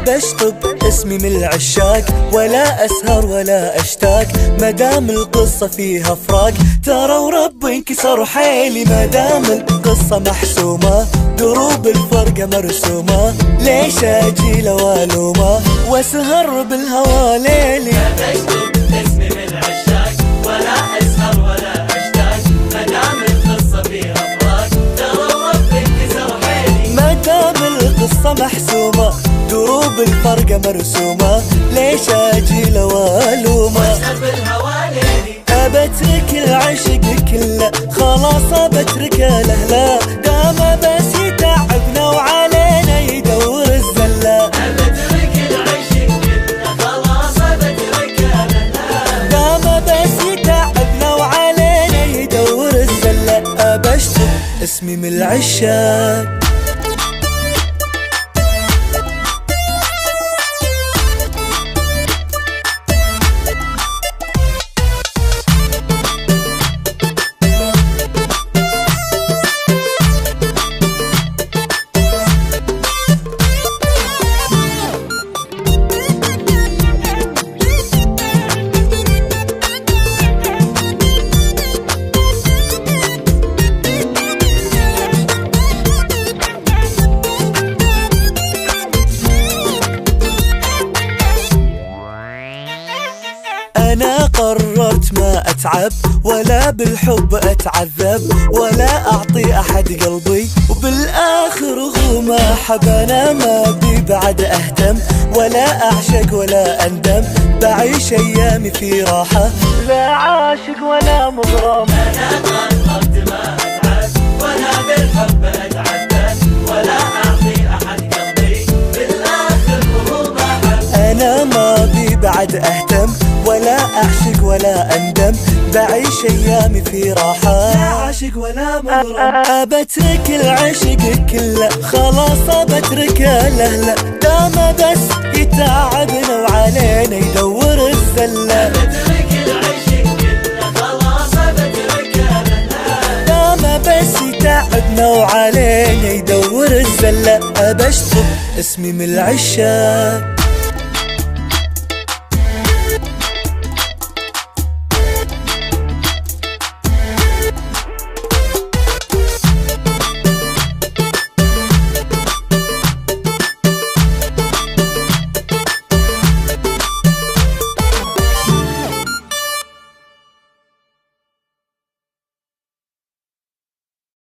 بشطب اسمي من العشاق، ولا أسهر ولا أشتاق مدام القصة فيها فراق. ترى ورب انكسر حيلي مدام القصة محسومة، دروب الفرقة مرسومة، ليش أجي والومة واسهر بالهوى ليلي. بشطب اسمي من العشاق، ولا أسهر ولا أشتاق مدام القصة فيها فراق. ترى ورب انكسر حيلي مدام القصة محسومة، دروب الفرقة مرسومة، ليش أجي والومة واسهر بالهوى ليلي. أبترك العشق كله خلاص أبترك الأهلا، دام بس يتعبنا وعلينا يدور الزلة. أبترك العشق كله خلاص أبترك الأهلا، دام بس يتعبنا وعلينا يدور الزلة. أبشطب اسمي من العشاق. أنا قررت ما أتعب ولا بالحب أتعذب، ولا أعطي أحد قلبي وبالآخر هو ما حب. أنا ما بي بعد أهتم ولا أعشق ولا أندم، بعيش أيامي في راحة لا عاشق ولا مغرم. أنا قررت ما أتعب ولا بالحب أتعذب، ولا أعطي أحد قلبي بالآخر وهو ما حب. أنا ما بي بعد أهتم ولا أعشق ولا أندم، بعيش أيامي في راحة لا عاشق ولا مغرم. أبترك العشق كله خلاص أبترك الأهلا، دام بس يتعبنا وعلينا يدور الزلة. أبترك العشق كله خلاص أبترك الأهلا، دام بس يتعبنا وعلينا يدور الزلة. أبشطب اسمي من العشاق.